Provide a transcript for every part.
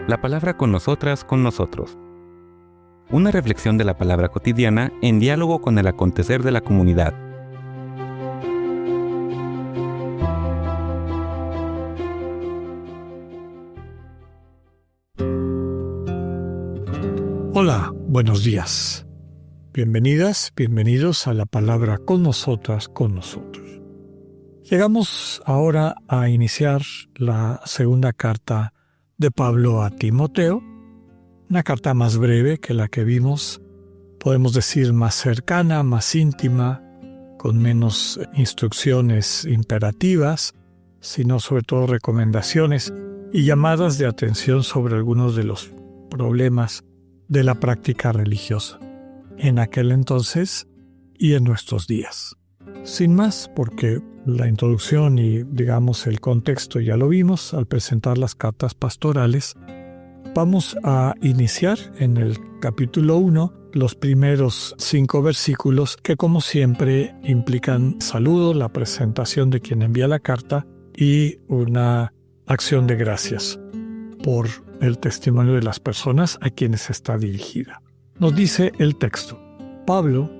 La palabra con nosotras, con nosotros. Una reflexión de la palabra cotidiana en diálogo con el acontecer de la comunidad. Hola, buenos días. Bienvenidas, bienvenidos a la palabra con nosotras, con nosotros. Llegamos ahora a iniciar la segunda carta de Pablo a Timoteo, una carta más breve que la que vimos, podemos decir más cercana, más íntima, con menos instrucciones imperativas, sino sobre todo recomendaciones y llamadas de atención sobre algunos de los problemas de la práctica religiosa, en aquel entonces y en nuestros días. Sin más, porque la introducción y, digamos, el contexto ya lo vimos al presentar las cartas pastorales, vamos a iniciar en el capítulo 1 los primeros 5 versículos que, como siempre, implican saludo, la presentación de quien envía la carta y una acción de gracias por el testimonio de las personas a quienes está dirigida. Nos dice el texto: Pablo,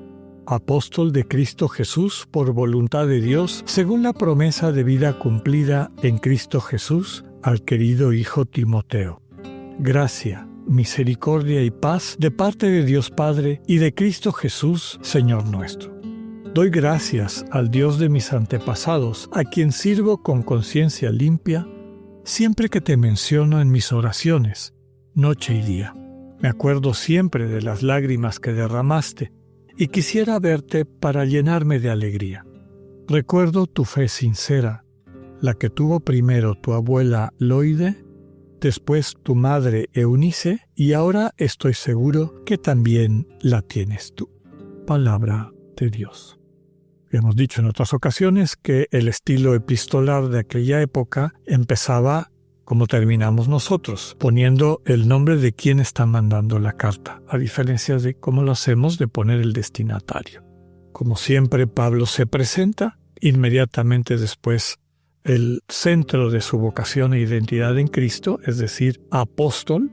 apóstol de Cristo Jesús por voluntad de Dios, según la promesa de vida cumplida en Cristo Jesús, al querido hijo Timoteo. Gracia, misericordia y paz de parte de Dios Padre y de Cristo Jesús, Señor nuestro. Doy gracias al Dios de mis antepasados, a quien sirvo con conciencia limpia, siempre que te menciono en mis oraciones, noche y día. Me acuerdo siempre de las lágrimas que derramaste, y quisiera verte para llenarme de alegría. Recuerdo tu fe sincera, la que tuvo primero tu abuela Loide, después tu madre Eunice, y ahora estoy seguro que también la tienes tú. Palabra de Dios. Hemos dicho en otras ocasiones que el estilo epistolar de aquella época empezaba como terminamos nosotros, poniendo el nombre de quien está mandando la carta, a diferencia de cómo lo hacemos de poner el destinatario. Como siempre, Pablo se presenta, inmediatamente después el centro de su vocación e identidad en Cristo, es decir, apóstol,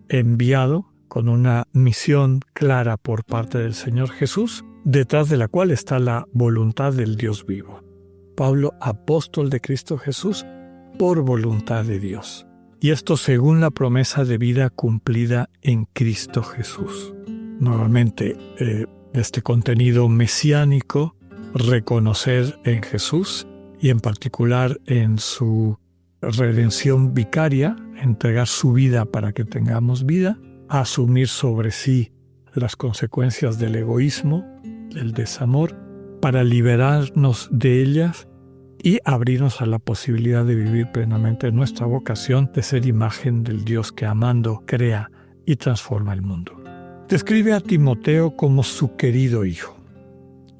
enviado con una misión clara por parte del Señor Jesús, detrás de la cual está la voluntad del Dios vivo. Pablo, apóstol de Cristo Jesús, por voluntad de Dios. Y esto según la promesa de vida cumplida en Cristo Jesús. Nuevamente, este contenido mesiánico, reconocer en Jesús y en particular en su redención vicaria, entregar su vida para que tengamos vida, asumir sobre sí las consecuencias del egoísmo, del desamor, para liberarnos de ellas y abrirnos a la posibilidad de vivir plenamente nuestra vocación de ser imagen del Dios que amando crea y transforma el mundo. Describe a Timoteo como su querido hijo.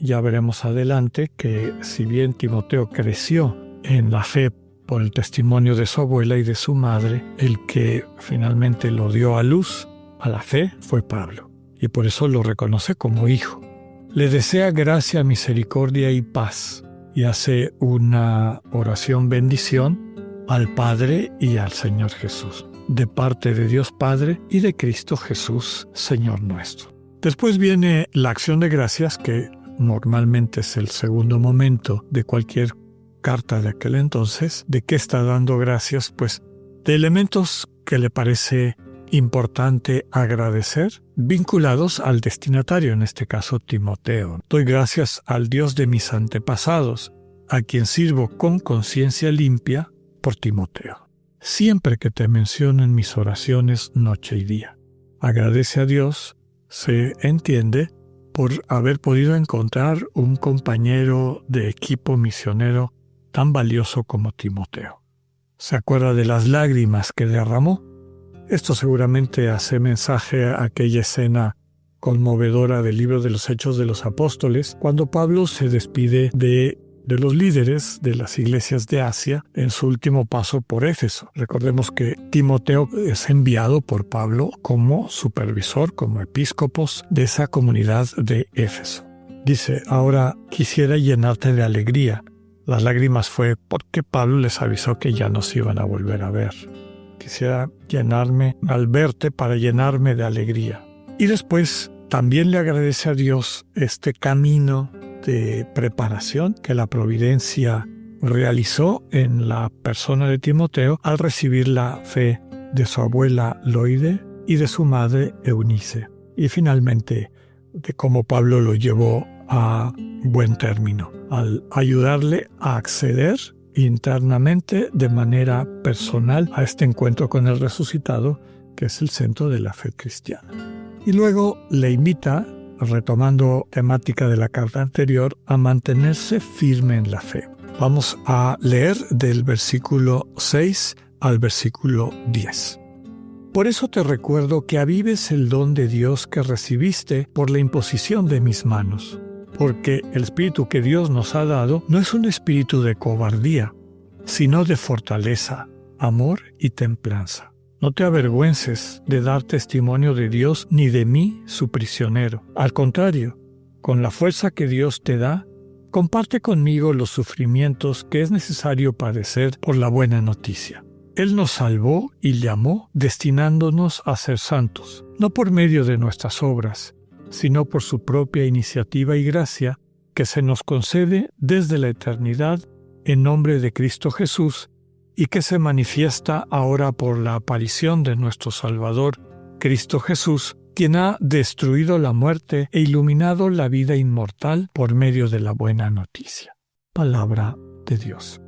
Ya veremos adelante que si bien Timoteo creció en la fe por el testimonio de su abuela y de su madre, el que finalmente lo dio a luz a la fe fue Pablo, y por eso lo reconoce como hijo. Le desea gracia, misericordia y paz, y hace una oración bendición al Padre y al Señor Jesús, de parte de Dios Padre y de Cristo Jesús, Señor nuestro. Después viene la acción de gracias, que normalmente es el segundo momento de cualquier carta de aquel entonces. ¿De qué está dando gracias? Pues de elementos que le parece importante agradecer, vinculados al destinatario, en este caso Timoteo. Doy gracias al Dios de mis antepasados, a quien sirvo con conciencia limpia, por Timoteo. Siempre que te menciono en mis oraciones noche y día. Agradece a Dios, se entiende, por haber podido encontrar un compañero de equipo misionero tan valioso como Timoteo. Se acuerda de las lágrimas que derramó. Esto seguramente hace mensaje a aquella escena conmovedora del libro de los Hechos de los Apóstoles, cuando Pablo se despide de los líderes de las iglesias de Asia en su último paso por Éfeso. Recordemos que Timoteo es enviado por Pablo como supervisor, como episcopos de esa comunidad de Éfeso. Dice: ahora quisiera llenarte de alegría. Las lágrimas fue porque Pablo les avisó que ya no se iban a volver a ver. quisiera llenarme al verte para llenarme de alegría. Y después también le agradece a Dios este camino de preparación que la providencia realizó en la persona de Timoteo al recibir la fe de su abuela Loide y de su madre Eunice. Y finalmente, de cómo Pablo lo llevó a buen término, al ayudarle a acceder internamente de manera personal a este encuentro con el resucitado, que es el centro de la fe cristiana. Y luego le invita, retomando temática de la carta anterior, a mantenerse firme en la fe. Vamos a leer del versículo 6 al versículo 10. Por eso te recuerdo que avives el don de Dios que recibiste por la imposición de mis manos, porque el espíritu que Dios nos ha dado no es un espíritu de cobardía, sino de fortaleza, amor y templanza. No te avergüences de dar testimonio de Dios ni de mí, su prisionero. Al contrario, con la fuerza que Dios te da, comparte conmigo los sufrimientos que es necesario padecer por la buena noticia. Él nos salvó y llamó destinándonos a ser santos, no por medio de nuestras obras, sino por su propia iniciativa y gracia que se nos concede desde la eternidad en nombre de Cristo Jesús y que se manifiesta ahora por la aparición de nuestro Salvador, Cristo Jesús, quien ha destruido la muerte e iluminado la vida inmortal por medio de la buena noticia. Palabra de Dios.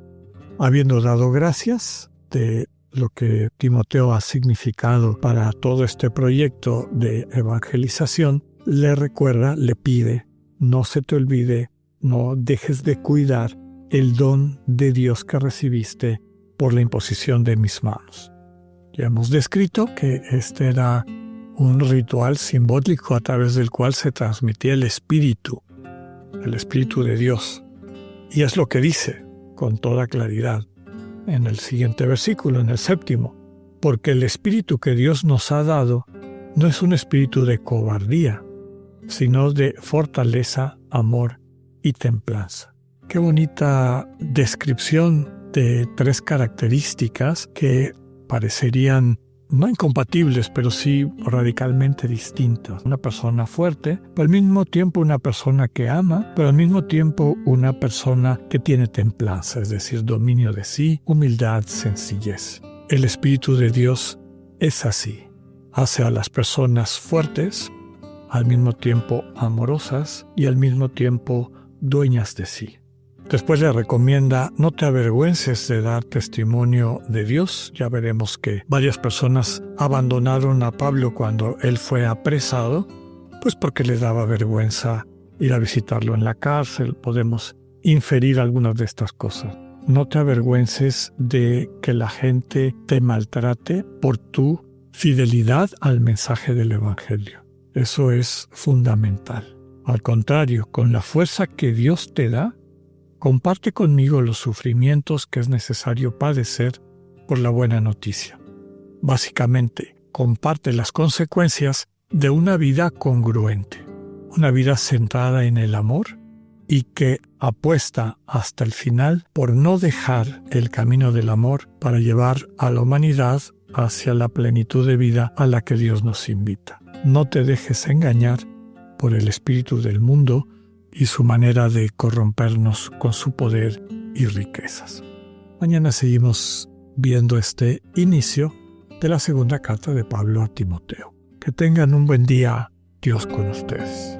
Habiendo dado gracias de lo que Timoteo ha significado para todo este proyecto de evangelización, le recuerda, le pide, no se te olvide, no dejes de cuidar el don de Dios que recibiste por la imposición de mis manos. Ya hemos descrito que este era un ritual simbólico a través del cual se transmitía el Espíritu de Dios. Y es lo que dice con toda claridad en el siguiente versículo, en el 7, porque el Espíritu que Dios nos ha dado no es un espíritu de cobardía, sino de fortaleza, amor y templanza. Qué bonita descripción de 3 características que parecerían no incompatibles, pero sí radicalmente distintas. Una persona fuerte, pero al mismo tiempo una persona que ama, pero al mismo tiempo una persona que tiene templanza, es decir, dominio de sí, humildad, sencillez. El Espíritu de Dios es así. Hace a las personas fuertes, al mismo tiempo amorosas y al mismo tiempo dueñas de sí. Después le recomienda, no te avergüences de dar testimonio de Dios. Ya veremos que varias personas abandonaron a Pablo cuando él fue apresado, pues porque le daba vergüenza ir a visitarlo en la cárcel. Podemos inferir algunas de estas cosas. No te avergüences de que la gente te maltrate por tu fidelidad al mensaje del Evangelio. Eso es fundamental. Al contrario, con la fuerza que Dios te da, comparte conmigo los sufrimientos que es necesario padecer por la buena noticia. Básicamente, comparte las consecuencias de una vida congruente, una vida centrada en el amor y que apuesta hasta el final por no dejar el camino del amor para llevar a la humanidad hacia la plenitud de vida a la que Dios nos invita. No te dejes engañar por el espíritu del mundo y su manera de corrompernos con su poder y riquezas. Mañana seguimos viendo este inicio de la segunda carta de Pablo a Timoteo. Que tengan un buen día, Dios con ustedes.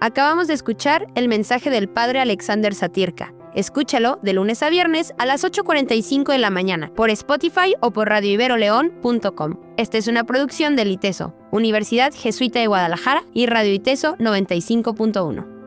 Acabamos de escuchar el mensaje del Padre Alexander Satirka. Escúchalo de lunes a viernes a las 8:45 de la mañana por Spotify o por radioiberoleón.com. Esta es una producción del ITESO, Universidad Jesuita de Guadalajara y Radio ITESO 95.1.